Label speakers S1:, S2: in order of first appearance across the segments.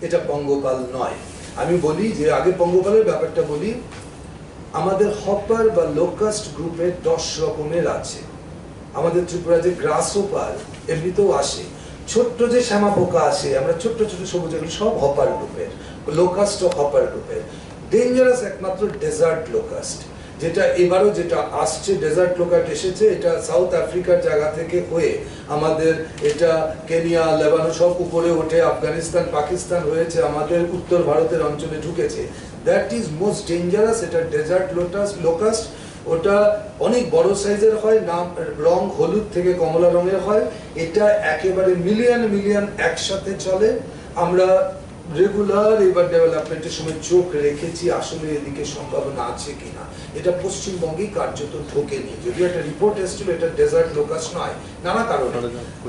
S1: এটা পঙ্গপাল নয়। আমি বলি যে আগে পঙ্গপালের ব্যাপারটা বলি। আমাদের হপার বা লোকাস্ট গ্রুপের 10 রকমের আছে। আমাদের ত্রিপুরা যে গ্রাস হোপার এমনিতেও আসে, ছোট্ট যে শ্যামা পোকা আসে, আমরা ছোট্ট ছোট সবুজ, এগুলো সব হপার গ্রুপের, লোকাস্ট ও হপার গ্রুপের। ডেঞ্জারাস একমাত্র ডেজার্ট লোকাস্ট, যেটা এবারও যেটা আসছে, ডেজার্ট লোকাস্ট এসেছে, এটা সাউথ আফ্রিকার জায়গা থেকে হয়ে আমাদের এটা কেনিয়া, লেবানন সব উপরে ওঠে, আফগানিস্তান, পাকিস্তান হয়েছে, আমাদের উত্তর ভারতের অঞ্চলে ঢুকেছে। That is most dangerous. এটা ডেজার্ট লোকাস্ট। ওটা অনেক বড় সাইজের হয়, নাম রং হলুদ থেকে কমলা রঙের হয়। এটা একেবারে মিলিয়ন মিলিয়ন একসাথে চলে। আমরা রেগুলার এবার ডেভেলপমেন্টের সময় চোখ রেখেছি আসলে এদিকে সম্ভাবনা আছে কিনা। এটা পশ্চিমবঙ্গেই কার্যত ঢোকেনি, যদিও একটা রিপোর্ট এসেছিল এটা ডেজার্ট লোকাস্ট নয়, নানা কারণে।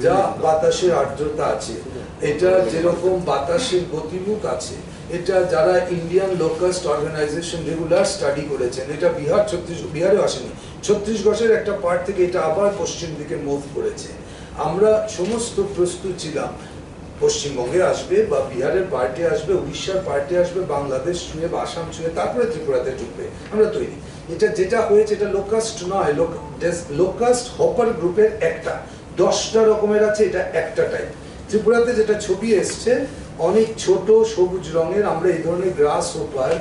S1: যা বাতাসের আর্দ্রতা আছে, এটা যেরকম বাতাসের গতিমুখ আছে, এটা যারা Indian locust organisation regular study করেছেন, এটা বিহারেও আসেনি, ছত্তিশগড়ের একটা পার্ট থেকে এটা আবার পশ্চিম দিকে মুভ করেছে। আমরা সমস্ত প্রস্তুত ছিলাম, পশ্চিমবঙ্গে আসবে বা বিহারের পার্টি আসবে, উড়িষ্যার পার্টি আসবে, বাংলাদেশ ছুঁয়ে বা আসাম ছুঁয়ে তারপরে ত্রিপুরাতে ঢুকবে, আমরা তৈরি। এটা যেটা হয়েছে এটা লোকাস্ট নয়, লোকাস্ট হপার গ্রুপের একটা 10টা রকমের আছে, এটা একটা টাইপ। ত্রিপুরাতে যেটা ছবি এসছে অনেক ছোট সবুজ রঙের, আমরা এই ধরনের গ্রাস হোপার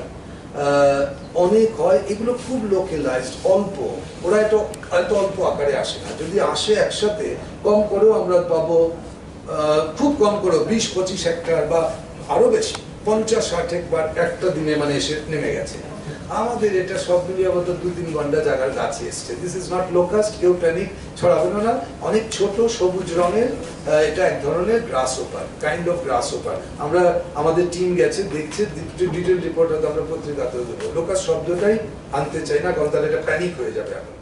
S1: অনেক হয়, এগুলো খুব লোকালাইজড, অল্প, ওরা এত অল্প আকারে আসে না। যদি আসে একসাথে কম করেও আমরা পাবো, খুব কম করে 20-25 হেক্টর বা আরো বেশি 50-60 হেক্টর একটা দিনে মানে এসে নেমে গেছে। আমাদের এটা সব মিলিয়ে আবার 2-3 ঘন্টা জায়গার গাছে এসছে। দিস ইজ নট লোকাস্ট, কেউ প্যানিক ছড়াবেন না। অনেক ছোট সবুজ রঙের, এটা এক ধরনের grasshopper, kind of grasshopper. আমরা আমাদের টিম গেছে, দেখছে, ডিটেল রিপোর্ট হয়তো আমরা পত্রিকাতেও দেবো। লোকাস্ট শব্দটাই আনতে চাই না, কারণ তাহলে এটা প্যানিক হয়ে যাবে এখন।